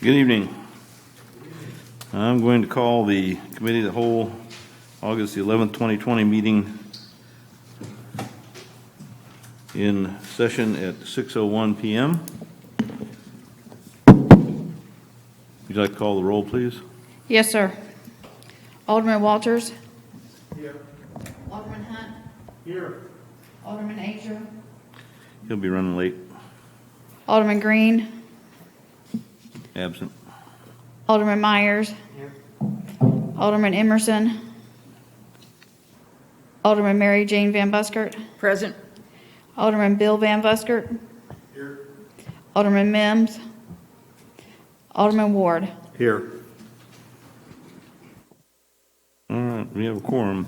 Good evening. I'm going to call the Committee of the Whole August the 11th, 2020 meeting in session at 6:01 p.m. Would you like to call the roll, please? Yes, sir. Alderman Walters? Here. Alderman Hunt? Here. Alderman Asia? He'll be running late. Alderman Green? Absent. Alderman Myers? Here. Alderman Emerson? Alderman Mary Jane Van Buskert? Present. Alderman Bill Van Buskert? Here. Alderman Mims? Alderman Ward? Here. All right, we have a quorum.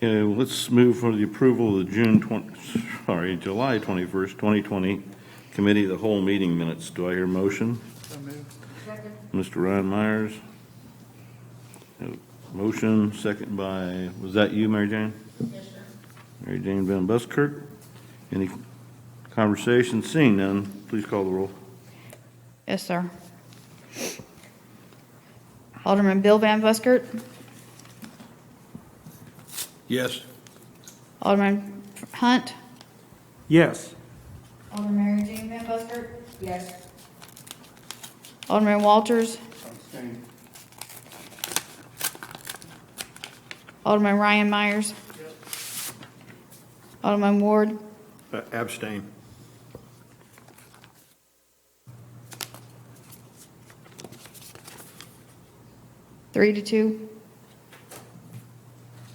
Let's move for the approval of the July 21st, 2020 Committee of the Whole meeting minutes. Do I hear a motion? Second. Mr. Ryan Myers. Motion, second by, was that you, Mary Jane? Yes, sir. Mary Jane Van Buskirk. Any conversation? Seeing none, please call the roll. Yes, sir. Alderman Bill Van Buskert? Yes. Alderman Hunt? Yes. Alderman Mary Jane Van Buskert? Yes. Alderman Walters? Abstain. Alderman Ryan Myers? Yes. Alderman Ward? Abstain. 3-2.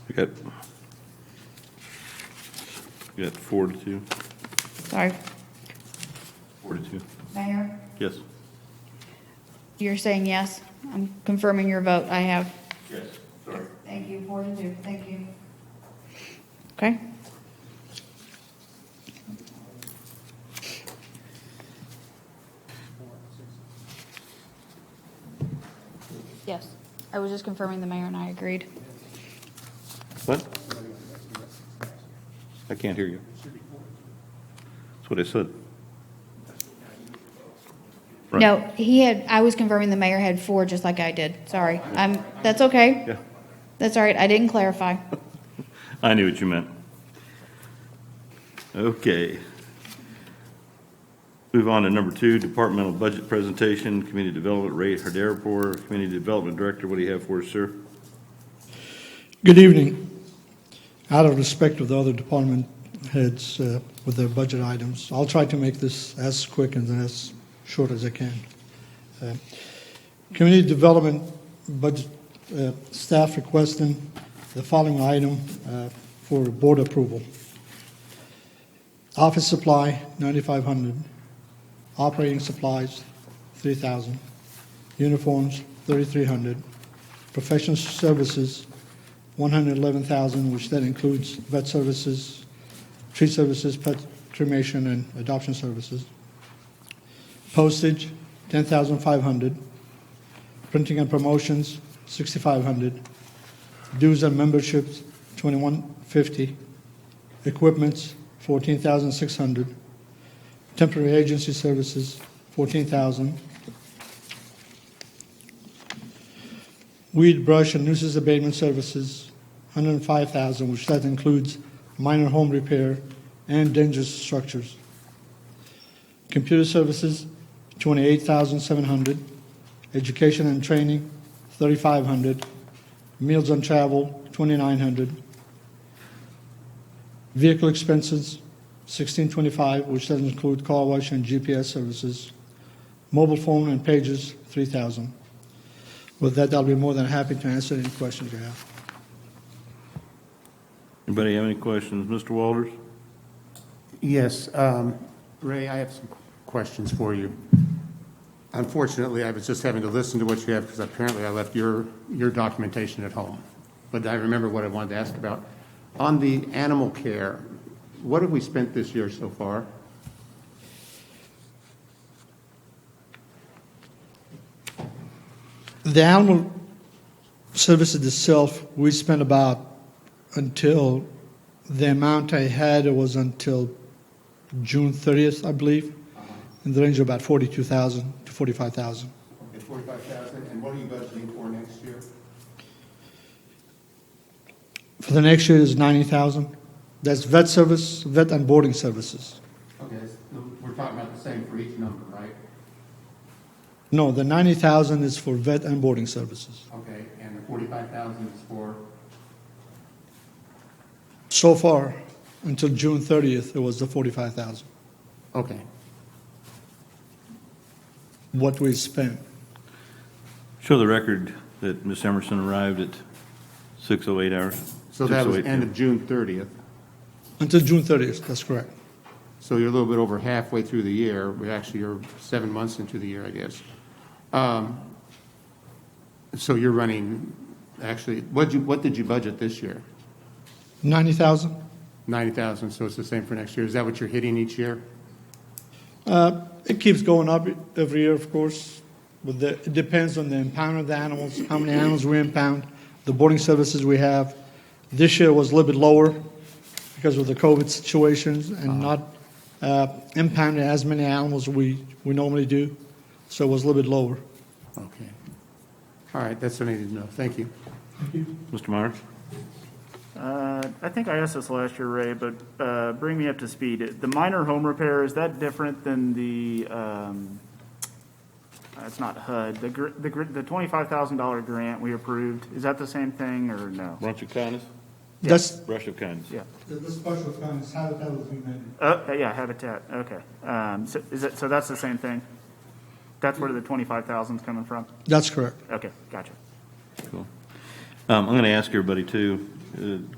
We got 4-2. Sorry. 4-2. Mayor? Yes. You're saying yes? I'm confirming your vote. I have. Yes. Sorry. Thank you. 4-2. Thank you. Okay. Yes. I was just confirming the mayor and I agreed. What? I can't hear you. That's what I said. Right. No, I was confirming the mayor had 4 just like I did. Sorry. That's okay. Yeah. That's all right. I didn't clarify. I knew what you meant. Okay. Move on to number 2, departmental budget presentation, community development, Ray Haydaripoor, community development director. What do you have for us, sir? Good evening. Out of respect of the other department heads with their budget items, I'll try to make this as quick and as short as I can. Community development budget staff requesting the following item for board approval. Office supply, $9,500. Operating supplies, $3,000. Uniforms, $3,300. Professional services, $111,000, which that includes vet services, tree services, pet cremation, and adoption services. Postage, $10,500. Printing and promotions, $6,500. Dues and memberships, $2,150. Equipments, $14,600. Temporary agency services, $14,000. Weed, brush, and nuisance abatement services, $105,000, which that includes minor home repair and dangerous structures. Computer services, $28,700. Education and training, $3,500. Meals and travel, $2,900. Vehicle expenses, $1,625, which doesn't include car wash and GPS services. Mobile phone and pages, $3,000. With that, I'll be more than happy to answer any questions you have. Anybody have any questions? Mr. Walters? Yes, Ray, I have some questions for you. Unfortunately, I was just having to listen to what you have because apparently I left your documentation at home. But I remember what I wanted to ask about. On the animal care, what have we spent this year so far? The animal services itself, we spent about until the amount I had was until June 30th, I believe, in the range of about 42,000 to 45,000. Okay, 45,000, and what are you budgeting for next year? For the next year is 90,000. That's vet service, vet and boarding services. Okay, we're talking about the same for each number, right? No, the 90,000 is for vet and boarding services. Okay, and the 45,000 is for? So far, until June 30th, it was the 45,000. Okay. What we spent. Show the record that Ms. Emerson arrived at 6:08 hours. So that was 6:08 end of June 30th. Until June 30th, that's correct. So you're a little bit over halfway through the year. We actually are 7 months into the year, I guess. So you're running, actually, what did you budget this year? 90,000? 90,000, so it's the same for next year. Is that what you're hitting each year? It keeps going up every year, of course. But it depends on the impound of the animals, how many animals we impound, the boarding services we have. This year was a little bit lower because of the COVID situations and not impounding as many animals we normally do. So it was a little bit lower. Okay. All right, that's what I needed to know. Thank you. Mr. Myers? I think I asked this last year, Ray, but bring me up to speed. The minor home repair, is that different than the, it's not HUD, the $25,000 grant we approved? Is that the same thing or no? Branch of kindness? That's Brush of kindness. Yeah. the special funds, habitat was amended. Yeah, Habitat, okay. So that's the same thing? That's where the 25,000 is coming from? That's correct. Okay, gotcha. Cool. I'm going to ask everybody to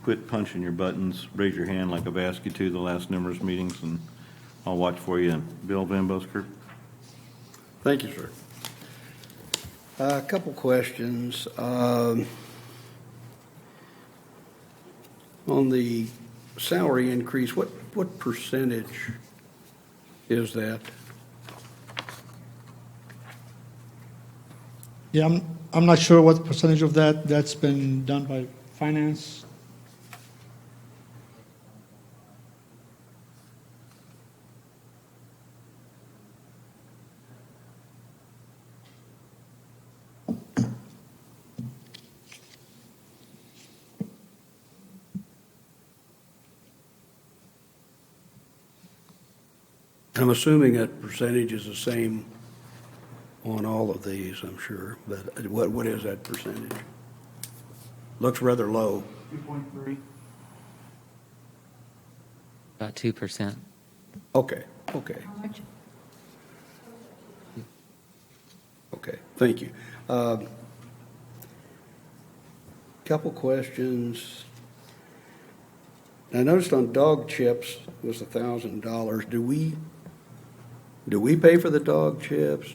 quit punching your buttons, raise your hand like I've asked you to the last numerous meetings, and I'll watch for you. Bill Van Busker? Thank you, sir. A couple questions. On the salary increase, what percentage is that? Yeah, I'm not sure what percentage of that's been done by finance. I'm assuming that percentage is the same on all of these, I'm sure, but what is that percentage? Looks rather low. 2.3? About 2%. Okay. Okay, thank you. Couple questions. I noticed on dog chips was $1,000. Do we pay for the dog chips?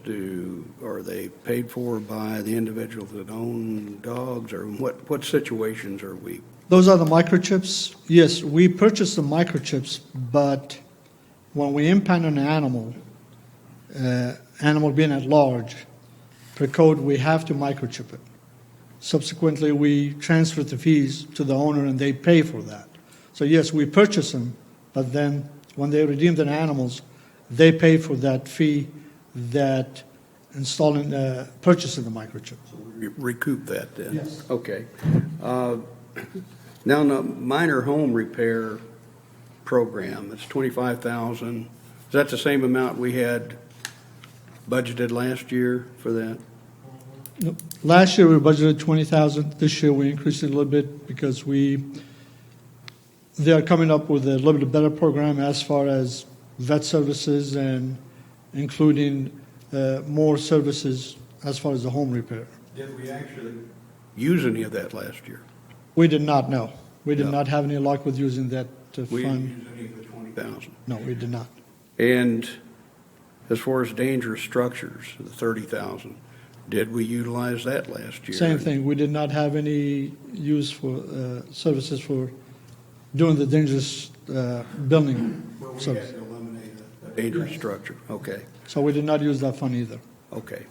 Are they paid for by the individuals that own dogs, or what situations are we? Those are the microchips. Yes, we purchase the microchips, but when we impound an animal, animal being at large, per code, we have to microchip it. Subsequently, we transfer the fees to the owner and they pay for that. So yes, we purchase them, but then when they redeem their animals, they pay for that fee that purchasing the microchip. Recoup that then? Yes. Okay. Now, in the minor home repair program, it's $25,000. Is that the same amount we had budgeted last year for that? No, last year we budgeted $20,000. This year we increased it a little bit because they are coming up with a little bit better program as far as vet services and including more services as far as the home repair. Did we actually use any of that last year? We did not, no. We did No. not have any luck with using that We didn't fund. use any of the 20,000. No, we did not. And as far as dangerous structures, the 30,000, did we utilize that last year? Same thing. We did not have any use for services for doing the dangerous building Well, we had service. to eliminate a dangerous structure. Okay, So we did not use that fund either. okay.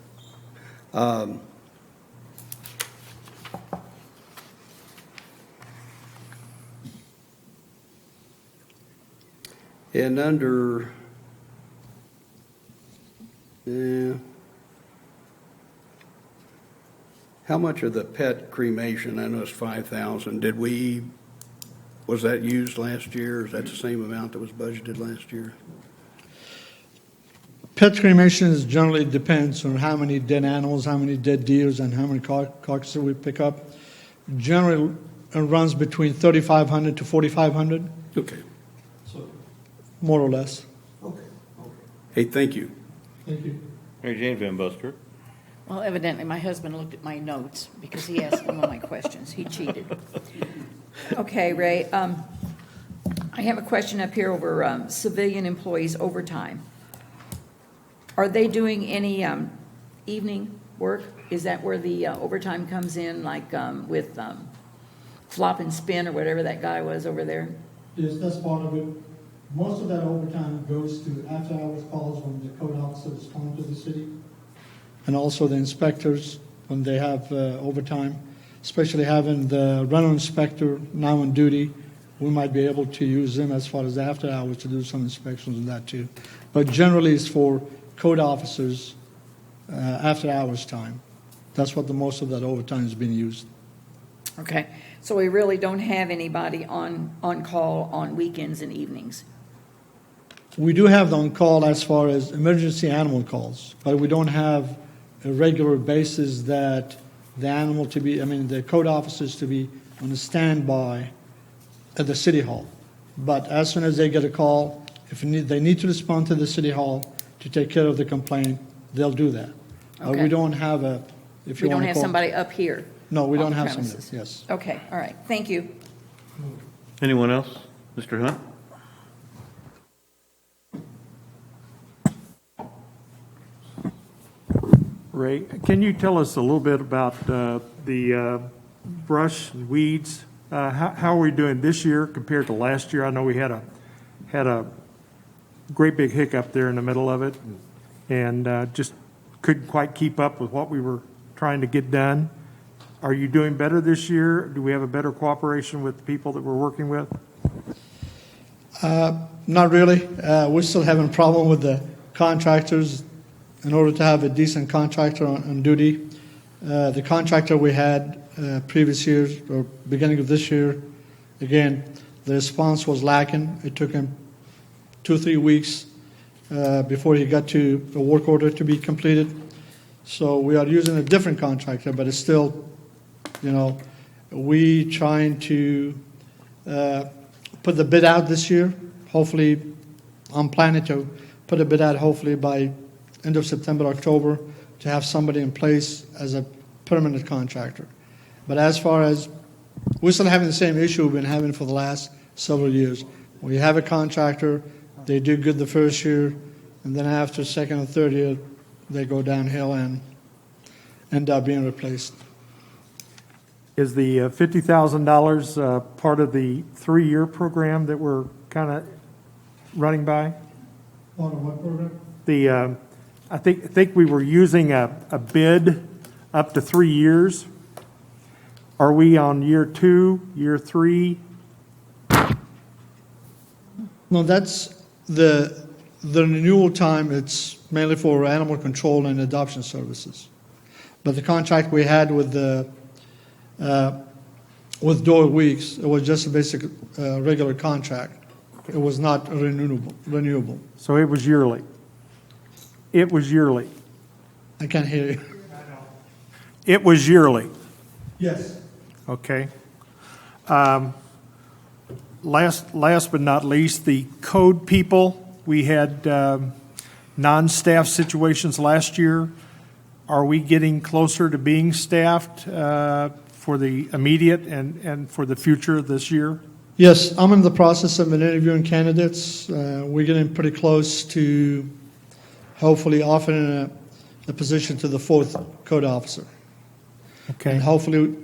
And under, how much of the pet cremation, I know it's 5,000, was that used last year? Is that the same amount that was budgeted last year? Pet cremations generally depends on how many dead animals, how many dead deers, and how many carcasses we pick up. Generally, it runs between 3,500 to 4,500, Okay. more or less. Hey, thank you. Thank you. Mary Jane Van Busker. Well, evidently, my husband looked at my notes because he asked some of my questions. He cheated. Okay, Ray, I have a question up here over civilian employees overtime. Are they doing any evening work? Is that where the overtime comes in, like with flop and spin or whatever that guy was over there? Yes, that's part of it. Most of that overtime goes to after-hours calls when the code officers come to the city, and also the inspectors when they have overtime, especially having the rental inspector now on duty. We might be able to use them as far as after-hours to do some inspections and that too. But generally, it's for code officers after-hours time. That's what the most of that overtime is being used. Okay, so we really don't have anybody on call on weekends and evenings? We do have the on-call as far as emergency animal calls, but we don't have a regular basis that the code officers to be on a standby at the city hall. But as soon as they get a call, if they need to respond to the city hall to take care of the complaint, they'll do that. Okay. We don't have We don't have somebody up here? No, we on don't the have somebody, premises. yes. Okay, all right, thank you. Anyone else? Mr. Hunt? Ray, can you tell us a little bit about the brush and weeds? How are we doing this year compared to last year? I know we had a great big hiccup there in the middle of it, and just couldn't quite keep up with what we were trying to get done. Are you doing better this year? Do we have a better cooperation with the people that we're working with? Not really. We're still having a problem with the contractors. In order to have a decent contractor on duty, the contractor we had previous years or beginning of this year, again, the response was lacking. It took him 2 or 3 weeks before he got to a work order to be completed. So we are using a different contractor, but it's still, we trying to put the bid out this year. Hopefully, I'm planning to put a bid out hopefully by end of September, October, to have somebody in place as a permanent contractor. But as far as, we're still having the same issue we've been having for the last several years. We have a contractor, they do good the first year, and then after second or third year, they go downhill and end up being replaced. Is the $50,000 part of the 3-year program that we're kind of running by? Part of what program? I think we were using a bid up to 3 years. Are we on year 2, year 3? No, that's the renewal time. It's mainly for animal control and adoption services. But the contract we had with Doyle Weeks, it was just a basic regular contract. It was not renewable. So it was yearly. It was yearly. I can't hear you. It was yearly. Yes. Okay. Last but not least, the code people. We had non-staff situations last year. Are we getting closer to being staffed for the immediate and for the future this year? Yes, I'm in the process of interviewing candidates. We're getting pretty close to hopefully offering a position to the 4th code officer. Okay. And hopefully,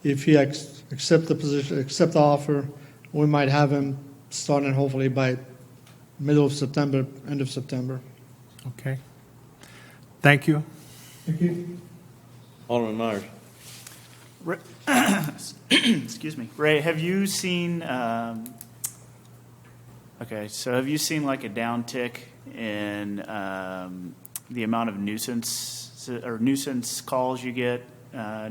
if he accept the offer, we might have him starting hopefully by middle of September, end of September. Okay. Thank you. Thank you. Alderman Myers. Excuse me. Ray, have you seen Okay, so have you seen like a downtick in the amount of nuisance calls you get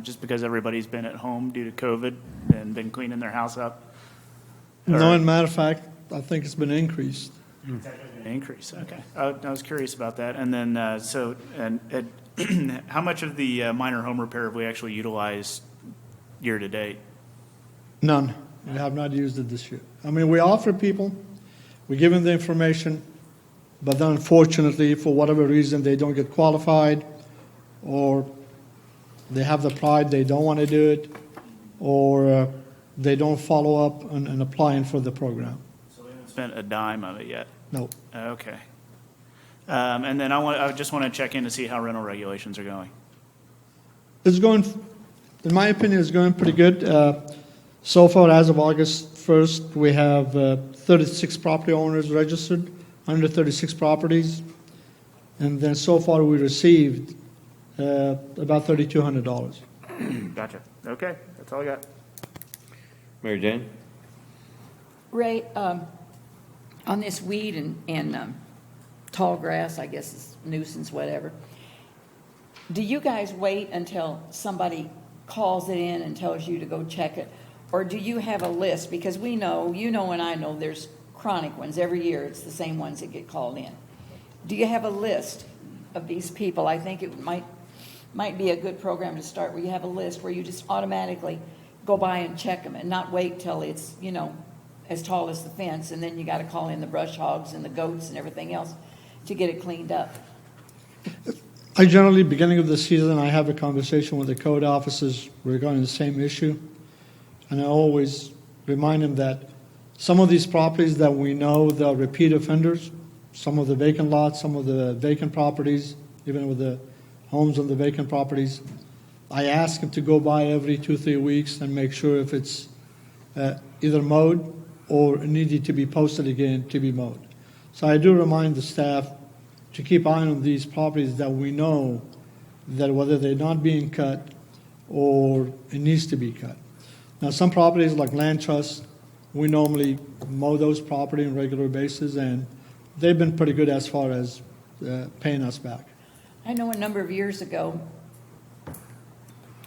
just because everybody's been at home due to COVID and been cleaning their house up? No, as a matter of fact, I think it's been increased. Increase, okay. I was curious about that. And then, how much of the minor home repair have we actually utilized year to date? None. We have not used it this year. I mean, we offer people, we give them the information, but then unfortunately, for whatever reason, they don't get qualified, or they have the pride, they don't want to do it, or they don't follow up on applying for the program. So we haven't spent a dime of it yet? No. Okay. And then I just want to check in to see how rental regulations are going. It's going, in my opinion, it's going pretty good. So far, as of August 1st, we have 36 property owners registered, 136 properties. And then so far, we received about $3,200. Gotcha. Okay, that's all I got. Mary Jane? Ray, on this weed and tall grass, I guess it's nuisance, whatever, do you guys wait until somebody calls it in and tells you to go check it? Or do you have a list? Because we know, you know and I know, there's chronic ones. Every year, it's the same ones that get called in. Do you have a list of these people? I think it might be a good program to start, where you have a list where you just automatically go by and check them and not wait till it's, as tall as the fence, and then you got to call in the brush hogs and the goats and everything else to get it cleaned up. I generally, beginning of the season, I have a conversation with the code officers regarding the same issue. And I always remind them that some of these properties that we know, they're repeat offenders, some of the vacant lots, some of the vacant properties, even with the homes on the vacant properties, I ask them to go by every 2-3 weeks and make sure if it's either mowed or needed to be posted again to be mowed. So I do remind the staff to keep eye on these properties that we know that whether they're not being cut or it needs to be cut. Now, some properties like land trusts, we normally mow those property on a regular basis, and they've been pretty good as far as paying us back. I know a number of years ago,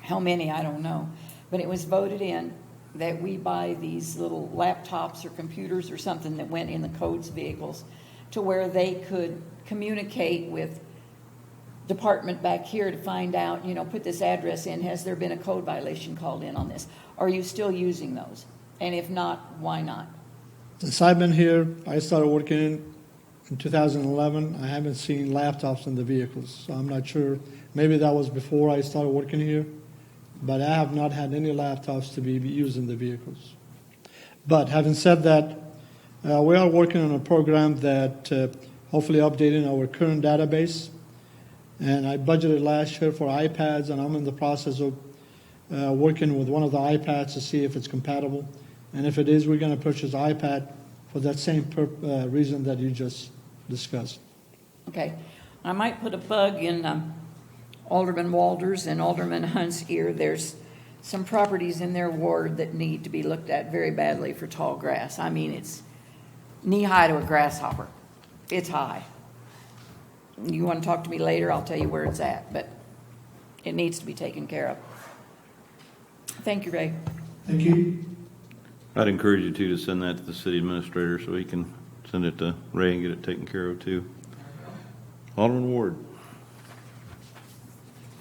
how many, I don't know, but it was voted in that we buy these little laptops or computers or something that went in the codes vehicles to where they could communicate with department back here to find out, put this address in, has there been a code violation called in on this? Are you still using those? And if not, why not? Since I've been here, I started working in 2011. I haven't seen laptops in the vehicles, so I'm not sure. Maybe that was before I started working here, but I have not had any laptops to be used in the vehicles. But having said that, we are working on a program that hopefully updating our current database. And I budgeted last year for iPads, and I'm in the process of working with one of the iPads to see if it's compatible. And if it is, we're going to purchase an iPad for that same reason that you just discussed. Okay. I might put a bug in Alderman Walters and Alderman Hunt's ear. There's some properties in their ward that need to be looked at very badly for tall grass. I mean, it's knee-high to a grasshopper. It's high. You want to talk to me later, I'll tell you where it's at, but it needs to be taken care of. Thank you, Ray. Thank you. I'd encourage you to send that to the city administrator so he can send it to Ray and get it taken care of too. Alderman Ward.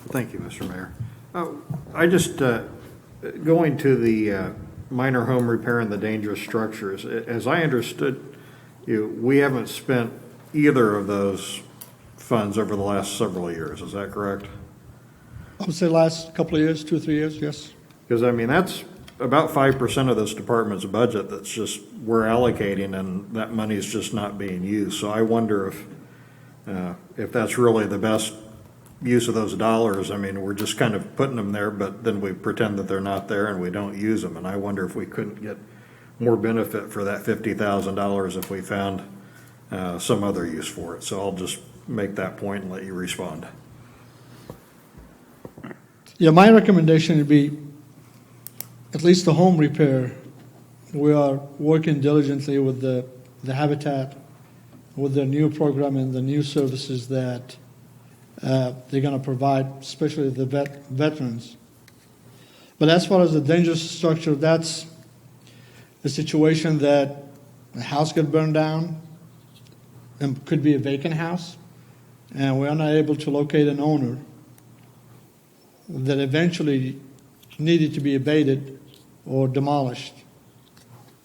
Thank you, Mr. Mayor. I just, going to the minor home repair and the dangerous structures, as I understood you, we haven't spent either of those funds over the last several years. Is that correct? I would say last couple of years, 2 or 3 years, yes. Because, I mean, that's about 5% of this department's budget that's just we're allocating, and that money is just not being used. So I wonder if that's really the best use of those dollars. I mean, we're just kind of putting them there, but then we pretend that they're not there and we don't use them. And I wonder if we couldn't get more benefit for that $50,000 if we found some other use for it. So I'll just make that point and let you respond. Yeah, my recommendation would be at least the home repair. We are working diligently with the the habitat with their new program and the new services that they're going to provide, especially the veterans. But as far as the dangerous structure, that's a situation that a house got burned down and could be a vacant house, and we're not able to locate an owner that eventually needed to be abated or demolished.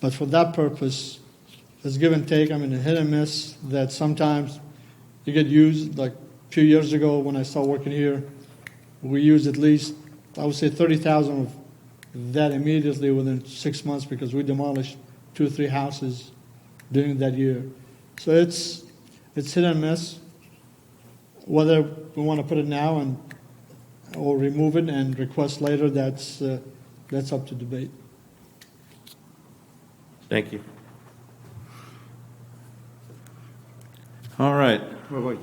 But for that purpose, it's give and take. I mean, a hit and miss that sometimes you get used. Like a few years ago when I started working here, we used at least, I would say, 30,000 of that immediately within 6 months because we demolished 2 or 3 houses during that year. So it's hit and miss. Whether we want to put it now and or remove it and request later, that's up to debate. Thank you. All right. Wait.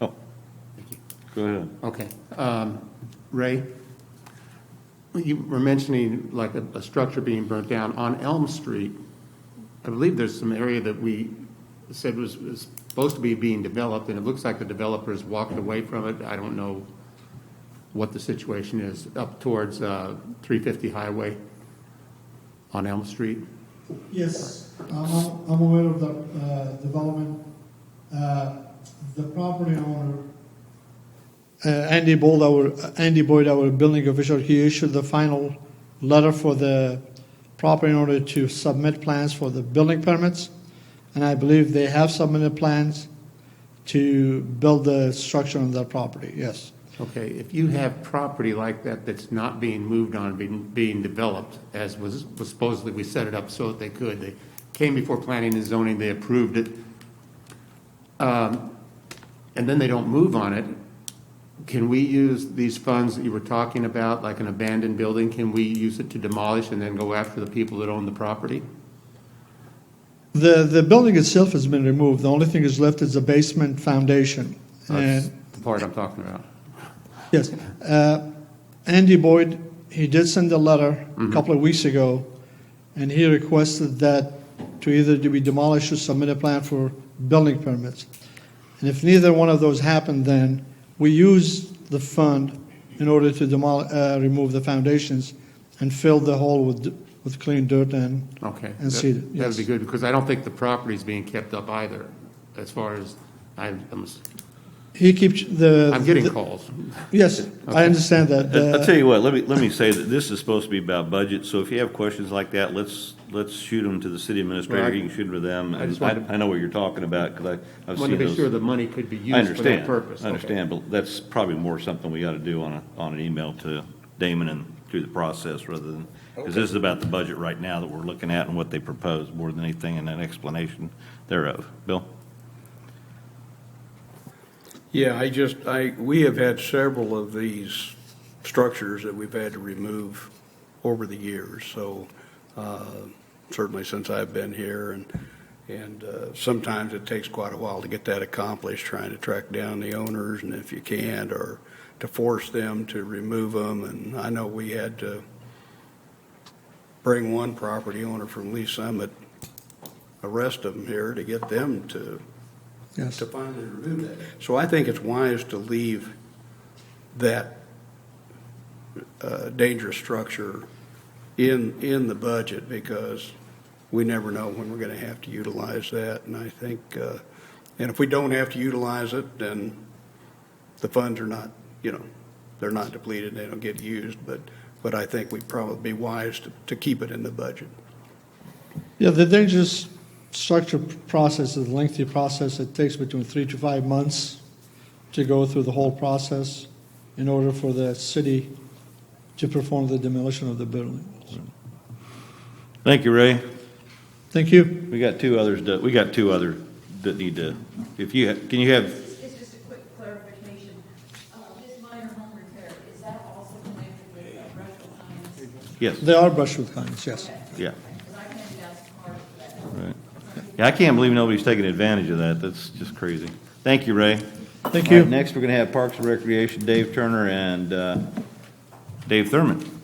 Oh, go ahead. Okay. Ray, you were mentioning like a structure being burnt down on Elm Street. I believe there's some area that we said was supposed to be being developed, and it looks like the developers walked away from it. I don't know what the situation is up towards 350 Highway on Elm Street. Yes, I'm aware of the development. The property owner, Andy Boyd, our building official, he issued the final letter for the property owner to submit plans for the building permits, and I believe they have submitted plans to build the structure on their property, yes. Okay, if you have property like that that's not being moved on, being developed, as was supposedly, we set it up so that they came before planning and zoning, they approved it, and then they don't move on it, can we use these funds that you were talking about, like an abandoned building, can we use it to demolish and then go after the people that own the property? The building itself has been removed. The only thing is left is the basement foundation. That's And the part I'm talking about. yes, Andy Boyd, he did send a letter a couple of weeks ago, and he requested that to either to be demolished or submit a plan for building permits. And if neither one of those happened, then we use the fund in order to remove the foundations and fill the hole with clean dirt and seed it. That would be good, because I don't think the property's being kept up either, as far as I'm He keeps I'm getting calls. Yes, I understand that. I'll tell you what, let me say that this is supposed to be about budget, so if you have questions like that, let's shoot them to the city administrator, Well, you can shoot them to them. I just I know what you're talking about, because I've seen Want to those. be sure the money could be I used for that understand, purpose. I understand, but that's probably more something we ought to do on an email to Damon and through the process rather than, because this is about the budget right now that we're looking at and what they propose more than anything and an explanation thereof. Bill? Yeah, we have had several of these structures that we've had to remove over the years, so certainly since I've been here, and sometimes it takes quite a while to get that accomplished, trying to track down the owners, and if you can't, or to force them to remove them, and I know we had to bring one property owner from Lee Summit, arrest them here to get them to finally remove that. So I think it's wise to leave that dangerous structure in the budget, because we never know when we're going to have to utilize that. And I think, and if we don't have to utilize it, then the funds are not, they're not depleted, they don't get used. But I think we'd probably be wise to keep it in the budget. Yeah, the dangerous structure process is a lengthy process. It takes between 3 to 5 months to go through the whole process in order for the city to perform the demolition of the building. Thank you, Ray. Thank you. We got two others that need to, can you have, It's just a quick clarification. This minor home repair, is that also connected with Brushwood Pines? yes, They are Brushwood Pines, yes. yeah. Because I think that's part of that. Right. Yeah, I can't believe nobody's taking advantage of that. That's just crazy. Thank you, Ray. Thank All you. right, next, we're going to have Parks and Recreation, Dave Turner and Dave Thurman.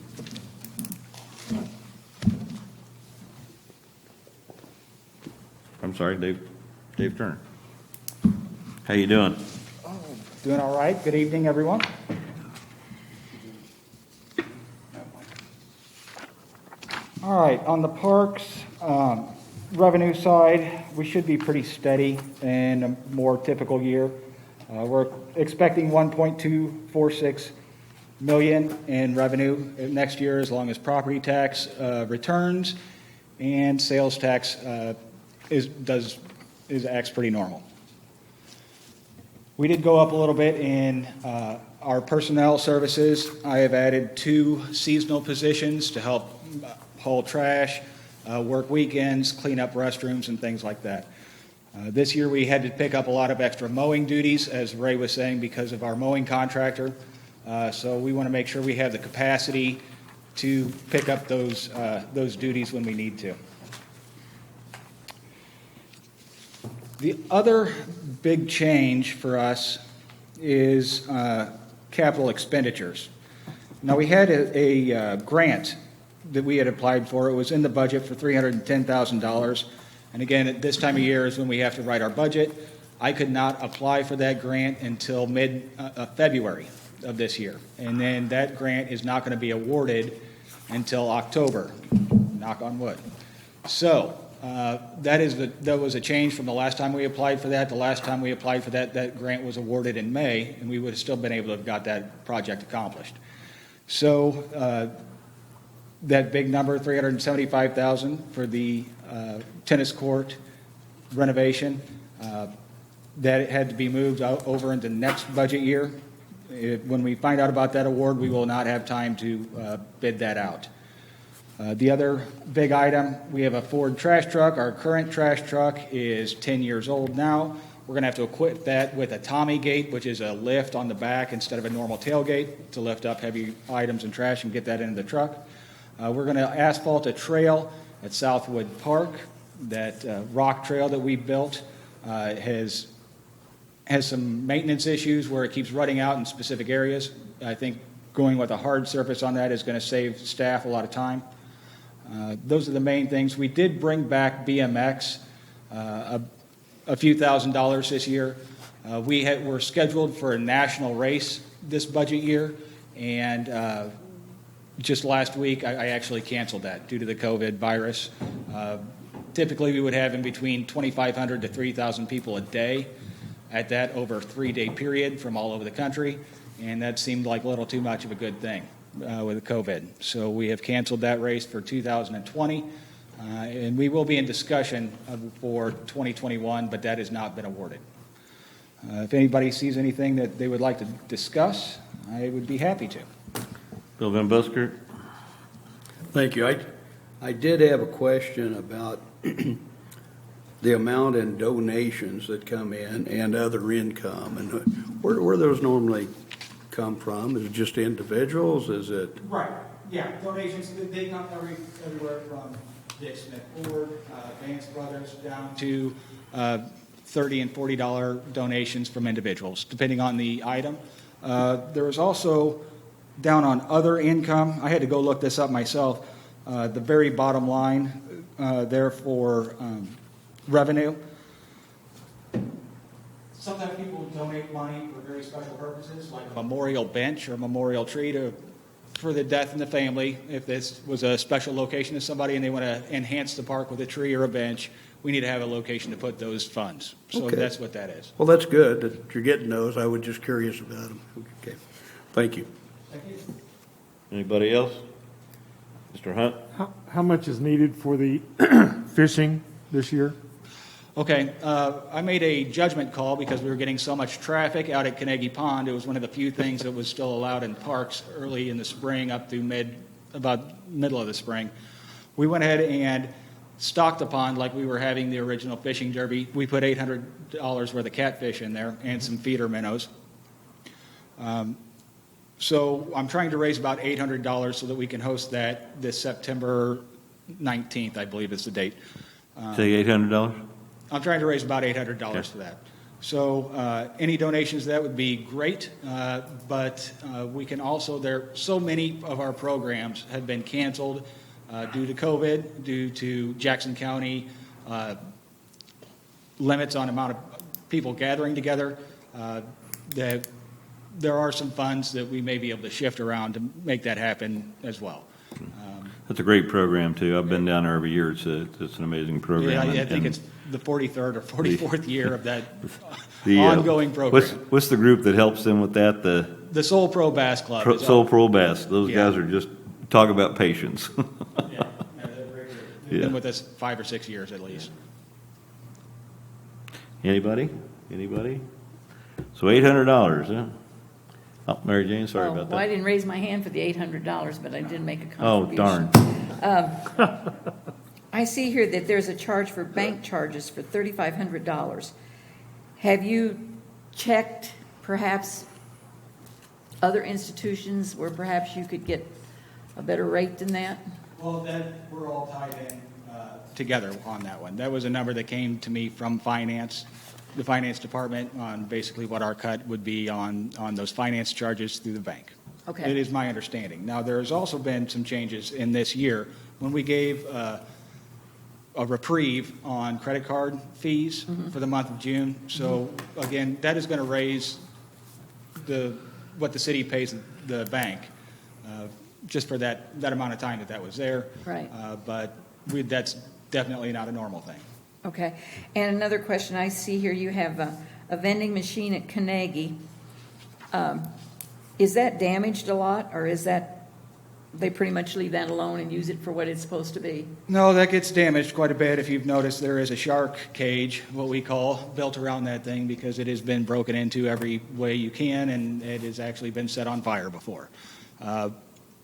sorry, Dave Turner. How you doing? Doing all right. Good evening, everyone. All right, on the parks revenue side, we should be pretty steady in a more typical year. We're expecting 1.246 million in revenue next year, as long as property tax returns and sales tax acts pretty normal. We did go up a little bit in our personnel services. I have added 2 seasonal positions to help haul trash, work weekends, clean up restrooms, and things like that. This year we had to pick up a lot of extra mowing duties, as Ray was saying, because of our mowing contractor. So we want to make sure we have the capacity to pick up those duties when we need to. The other big change for us is capital expenditures. Now, we had a grant that we had applied for. It was in the budget for $310,000. And again, at this time of year is when we have to write our budget. I could not apply for that grant until mid-February of this year. And then that grant is not going to be awarded until October, knock on wood. So that was a change from the last time we applied for that. The last time we applied for that grant was awarded in May, and we would have still been able to have got that project accomplished. So that big number, $375,000 for the tennis court renovation, that had to be moved over into next budget year. When we find out about that award, we will not have time to bid that out. The other big item, we have a Ford trash truck. Our current trash truck is 10 years old now. We're going to have to equip that with a Tommy gate, which is a lift on the back instead of a normal tailgate to lift up heavy items and trash and get that into the truck. We're going to asphalt a trail at Southwood Park. That rock trail that we built has some maintenance issues where it keeps rutting out in specific areas. I think going with a hard surface on that is going to save staff a lot of time. Those are the main things. We did bring back BMX a few $1,000s this year. We're scheduled for a national race this budget year, and just last week I actually canceled that due to the COVID virus. Typically we would have in between 2,500 to 3,000 people a day at that over a 3-day period from all over the country, and that seemed like a little too much of a good thing with COVID. So we have canceled that race for 2020, and we will be in discussion for 2021, but that has not been awarded. If anybody sees anything that they would like to discuss, I would be happy to. Bill Van Busker? Thank you. I did have a question about the amount in donations that come in and other income, and where those normally come from. Is it just individuals? Is it? Right, yeah, donations, they come everywhere from Dick Smith Ford, Vance Brothers, down to $30 and $40 donations from individuals, depending on the item. There was also, down on other income, I had to go look this up myself, the very bottom line there for revenue. Sometimes people donate money for very special purposes, like a memorial bench or a memorial tree for the death in the family. If this was a special location to somebody and they want to enhance the park with a tree or a bench, we need to have a location to put those funds. So Okay. That's what that is. Well, that's good that you're getting those. I was just curious about them. Okay. Thank you. Thank you. Anybody else? Mr. Hunt? How much is needed for the fishing this year? Okay, I made a judgment call because we were getting so much traffic out at Carnegie Pond. It was one of the few things that was still allowed in parks early in the spring up through about middle of the spring. We went ahead and stocked the pond like we were having the original fishing derby. We put $800 worth of catfish in there and some feeder minnows. So I'm trying to raise about $800 so that we can host that this September 19th, I believe is the date. Say $800? I'm trying to raise about $800 for that. So any donations to that would be great, but we can also, so many of our programs have been canceled due to COVID, due to Jackson County limits on amount of people gathering together, that there are some funds that we may be able to shift around to make that happen as well. That's a great program, too. I've been down there every year. It's an amazing program. Yeah, I think And it's the 43rd or 44th year of that the, ongoing program. What's the group that helps them with that? The Soul Pro Bass Club. is Soul up- Pro Bass. Those Yeah. guys are just, talk about patience. Yeah, no, they're very good. They've Yeah. been with us 5 or 6 years at least. Anybody? So $800, huh? Oh, Mary Jane, sorry about Well, I that. didn't raise my hand for the $800, but I did make a Oh, contribution. darn. I see here that there's a charge for bank charges for $3,500. Have you checked perhaps other institutions where perhaps you could get a better rate than that? Well, we're all tied in together on that one. That was a number that came to me from finance, the finance department, on basically what our cut would be on those finance charges through the bank. Okay. It is my understanding. Now, there has also been some changes in this year when we gave a reprieve on credit card fees for the month of June. So again, that is going to raise what the city pays the bank just for that amount of time that was there. Right. But that's definitely not a normal thing. Okay. And another question, I see here you have a vending machine at Carnegie. Is that damaged a lot, or is that, they pretty much leave that alone and use it for what it's supposed to be? No, that gets damaged quite a bit. If you've noticed, there is a shark cage, what we call, built around that thing because it has been broken into every way you can, and it has actually been set on fire before.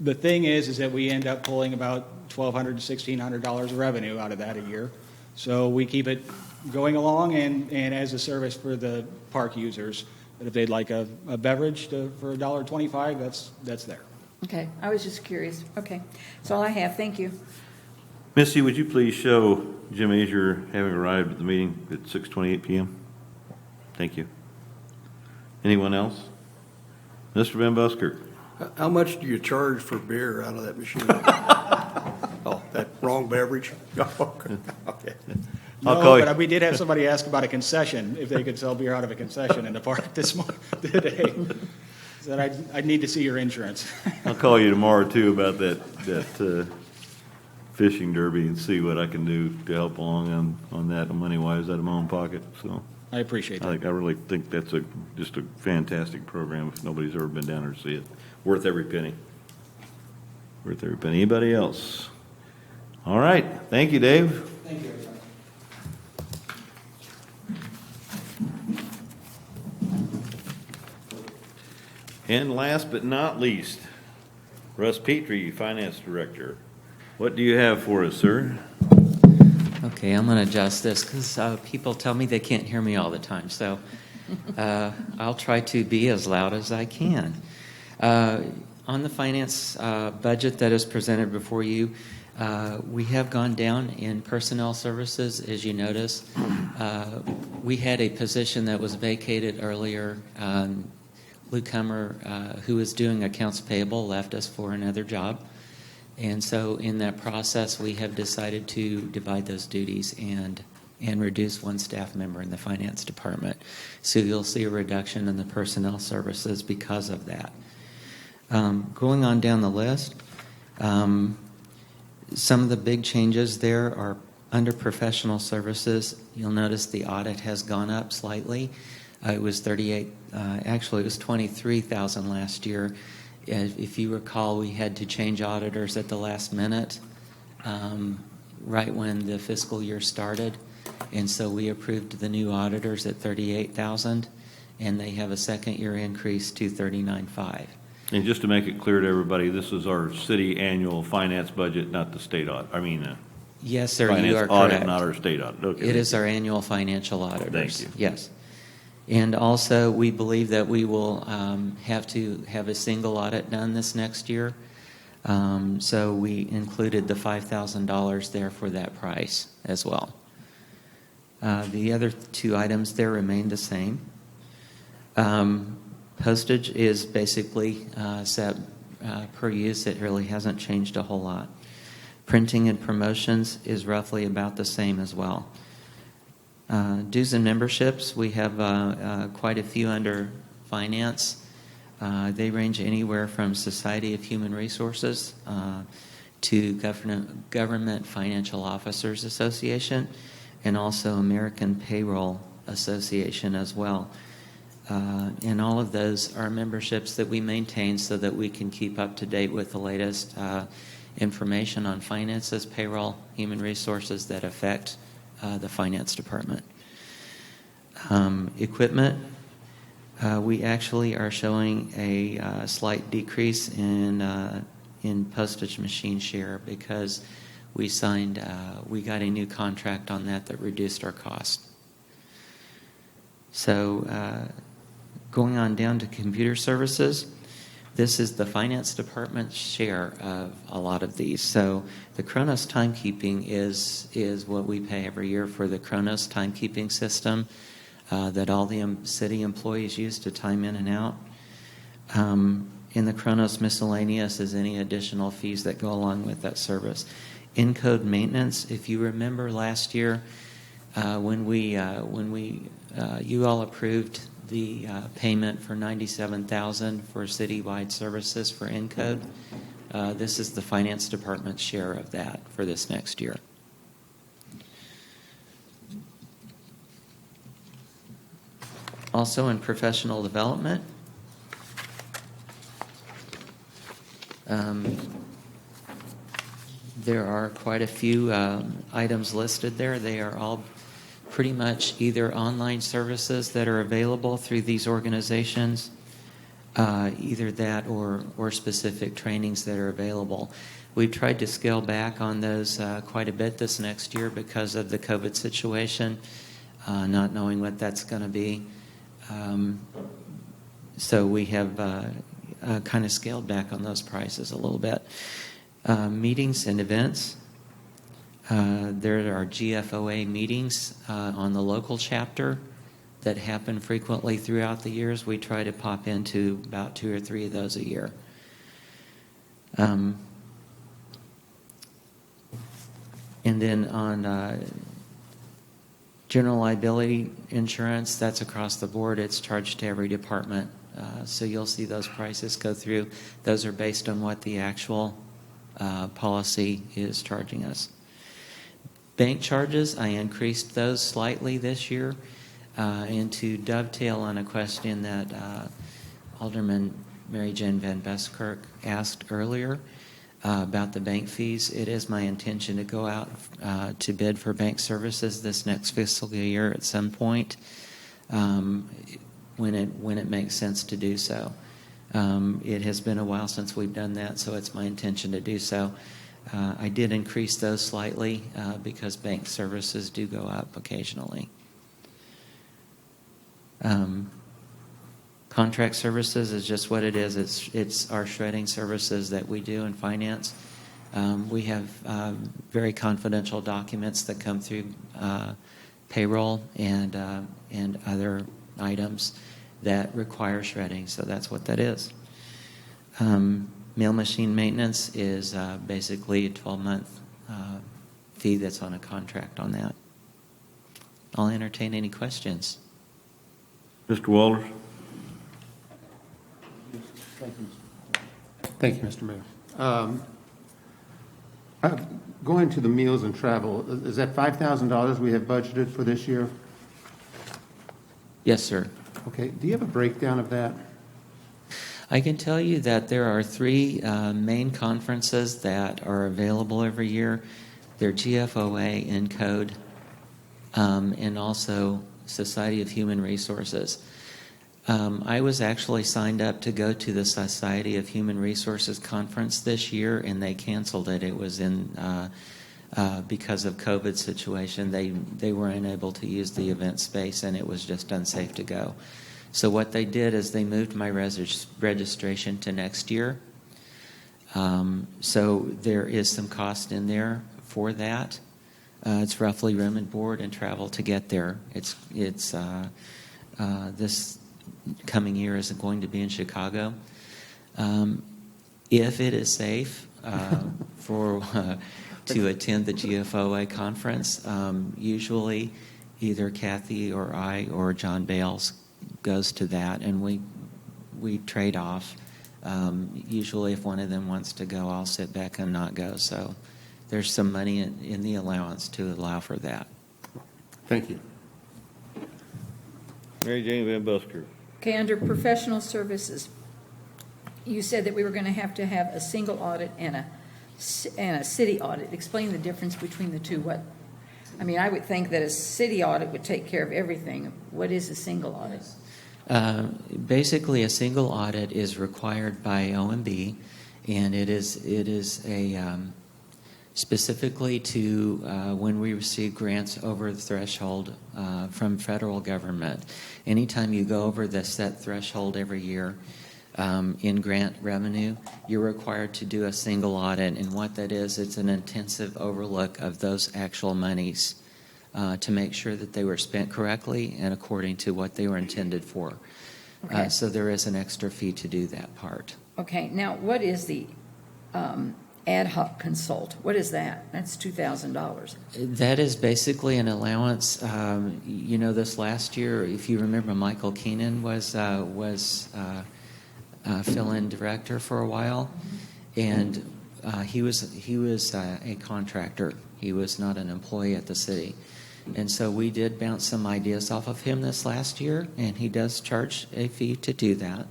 The thing is that we end up pulling about $1,200 to $1,600 of revenue out of that a year. So we keep it going along and as a service for the park users. But if they'd like a beverage for $1.25, that's there. Okay, I was just curious. Okay, that's all I have. Thank you. Missy, would you please show Jim Azier having arrived at the meeting at 6:28 p.m.? Thank you. Anyone else? Mr. Van Buskirk? How much do you charge for beer out of that machine? Oh, that wrong beverage? Okay. I'll No, call you. but we did have somebody ask about a concession, if they could sell beer out of a concession in the park this morning, today. Said, I'd need to see your insurance. I'll call you tomorrow, too, about that fishing derby and see what I can do to help along on that money-wise out of my own pocket, so. I appreciate that. I really think that's just a fantastic program if nobody's ever been down there to see it. Worth every penny. Worth every penny. Anybody else? All right. Thank you, Dave. Thank you. And last but not least, Russ Petry, Finance Director. What do you have for us, sir? Okay, I'm going to adjust this because people tell me they can't hear me all the time. So I'll try to be as loud as I can. On the finance budget that is presented before you, we have gone down in personnel services, as you notice. We had a position that was vacated earlier. Luke Hummer, who was doing accounts payable, left us for another job. And so in that process, we have decided to divide those duties and reduce one staff member in the finance department. So you'll see a reduction in the personnel services because of that. Going on down the list, some of the big changes there are under professional services. You'll notice the audit has gone up slightly. It was actually it was $23,000 last year. If you recall, we had to change auditors at the last minute, right when the fiscal year started. And so we approved the new auditors at $38,000, and they have a second year increase to $39,500. And just to make it clear to everybody, this is our city annual finance budget, not the state audit. Yes, sir, you are finance audit, correct. not our state audit. Okay. It is our annual financial auditors. Thank you. Yes. And also, we believe that we will have to have a single audit done this next year. So we included the $5,000 there for that price as well. The other two items there remain the same. Postage is basically set per use. It really hasn't changed a whole lot. Printing and promotions is roughly about the same as well. Dues and memberships, we have quite a few under finance. They range anywhere from Society of Human Resources to Government Financial Officers Association, and also American Payroll Association as well. And all of those are memberships that we maintain so that we can keep up to date with the latest information on finances, payroll, human resources that affect the finance department. Equipment, we actually are showing a slight decrease in postage machine share because we got a new contract on that reduced our cost. So going on down to computer services, this is the finance department's share of a lot of these. So the Kronos timekeeping is what we pay every year for the Kronos timekeeping system that all the city employees use to time in and out. In the Kronos miscellaneous is any additional fees that go along with that service. In-code maintenance, if you remember last year when you all approved the payment for $97,000 for citywide services for in-code, this is the finance department's share of that for this next year. Also in professional development, there are quite a few items listed there. They are all pretty much either online services that are available through these organizations, either that or specific trainings that are available. We've tried to scale back on those quite a bit this next year because of the COVID situation, not knowing what that's going to be. So we have kind of scaled back on those prices a little bit. Meetings and events. There are GFOA meetings on the local chapter that happen frequently throughout the years. We try to pop into about 2 or 3 of those a year. And then on general liability insurance, that's across the board. It's charged to every department. So you'll see those prices go through. Those are based on what the actual policy is charging us. Bank charges, I increased those slightly this year. And to dovetail on a question that Alderman Mary Jane Van Buskirk asked earlier about the bank fees, it is my intention to go out to bid for bank services this next fiscal year at some point when it makes sense to do so. It has been a while since we've done that, so it's my intention to do so. I did increase those slightly because bank services do go up occasionally. Contract services is just what it is. It's our shredding services that we do in finance. We have very confidential documents that come through payroll and other items that require shredding, so that's what that is. Mail machine maintenance is basically a 12-month fee that's on a contract on that. I'll entertain any questions. Mr. Walters? Thank you, Mr. Mayor. Going to the meals and travel, is that $5,000 we have budgeted for this year? Yes, sir. Okay, do you have a breakdown of that? I can tell you that there are 3 main conferences that are available every year. They're GFOA, ENCODE, and also Society of Human Resources. I was actually signed up to go to the Society of Human Resources conference this year, and they canceled it. It was because of COVID situation. They were unable to use the event space, and it was just unsafe to go. So what they did is they moved my registration to next year. So there is some cost in there for that. It's roughly room and board and travel to get there. It's this coming year is going to be in Chicago. If it is safe to attend the GFOA conference, usually either Kathy or I or John Bales goes to that, and we trade off. Usually if one of them wants to go, I'll sit back and not go. So there's some money in the allowance to allow for that. Thank you. Mary Jane Van Busker. Okay, under professional services, you said that we were going to have a single audit and a city audit. Explain the difference between the two. I mean, I would think that a city audit would take care of everything. What is a single audit? Basically, a single audit is required by OMB, and it is a specifically to when we receive grants over the threshold from federal government. Anytime you go over the set threshold every year in grant revenue, you're required to do a single audit, and what that is, it's an intensive overlook of those actual monies to make sure that they were spent correctly and according to what they were intended for. Okay. So there is an extra fee to do that part. Okay, now what is the ad hoc consult? What is that? That's $2,000. That is basically an allowance. This last year, if you remember, Michael Keenan was fill-in director for a while, and he was a contractor. He was not an employee at the city. And so we did bounce some ideas off of him this last year, and he does charge a fee to do that,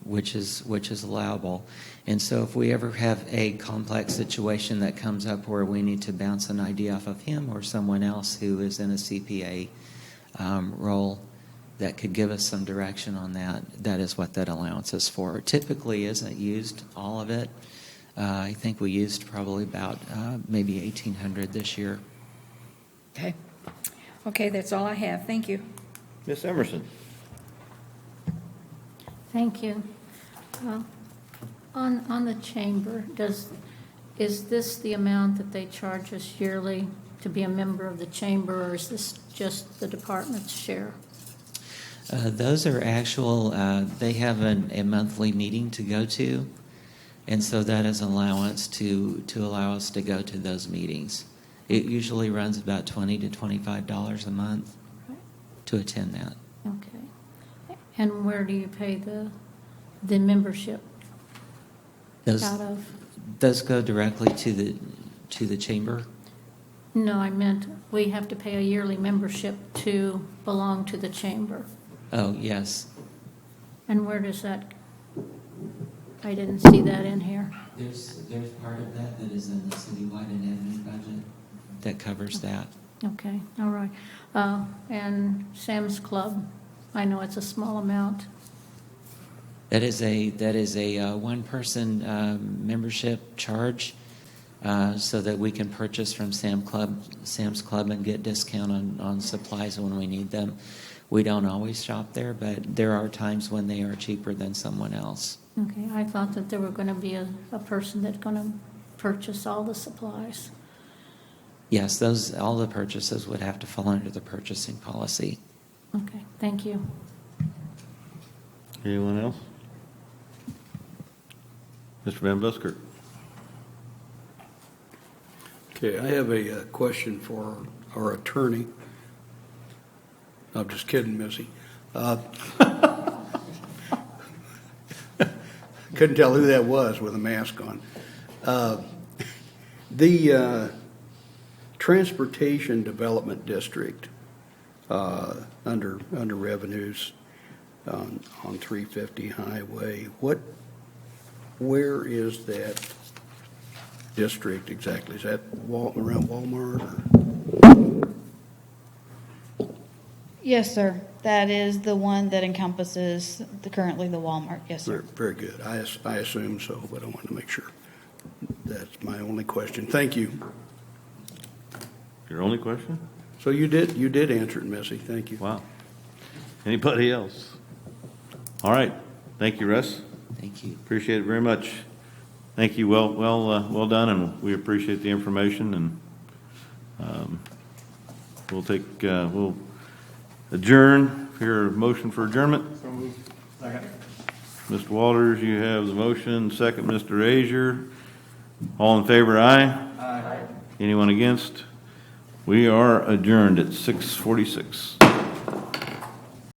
which is allowable. And so if we ever have a complex situation that comes up where we need to bounce an idea off of him or someone else who is in a CPA role that could give us some direction on that, that is what that allowance is for. It typically isn't used, all of it. I think we used probably about maybe $1,800 this year. Okay. Okay, that's all I have. Thank you. Ms. Emerson. Thank you. On the chamber, is this the amount that they charge us yearly to be a member of the chamber, or is this just the department's share? Those are actual, they have a monthly meeting to go to, and so that is allowance to allow us to go to those meetings. It usually runs about $20 to $25 a month to attend that. Okay. And where do you pay the membership out of? Those go directly to the chamber. No, I meant we have to pay a yearly membership to belong to the chamber. Oh, yes. And where does that, I didn't see that in here. There's part of that is in the citywide and admin budget that covers that. Okay, all right. And Sam's Club, I know it's a small amount. That is a one-person membership charge, so that we can purchase from Sam's Club and get discount on supplies when we need them. We don't always shop there, but there are times when they are cheaper than someone else. Okay, I thought that there were going to be a person that's going to purchase all the supplies. Yes, all the purchases would have to fall under the purchasing policy. Okay, thank you. Anyone else? Mr. Van Busker. Okay, I have a question for our attorney. I'm just kidding, Missy. Couldn't tell who that was with a mask on. The Transportation Development District under revenues on 350 Highway, where is that district exactly? Is that around Walmart? Or? Yes, sir. That is the one that encompasses currently the Walmart. Yes, sir. Very good. I assume so, but I wanted to make sure. That's my only question. Thank you. Your only question? So you did answer it, Missy. Thank you. Wow. Anybody else? All right. Thank you, Russ. Thank you. Appreciate it very much. Thank you. Well done, and we appreciate the information. And we'll adjourn. Hear a motion for adjournment. So moved. Second. Mr. Walters, you have the motion. Second, Mr. Azier. All in favor, aye. Aye. Anyone against? We We are adjourned at 6:46.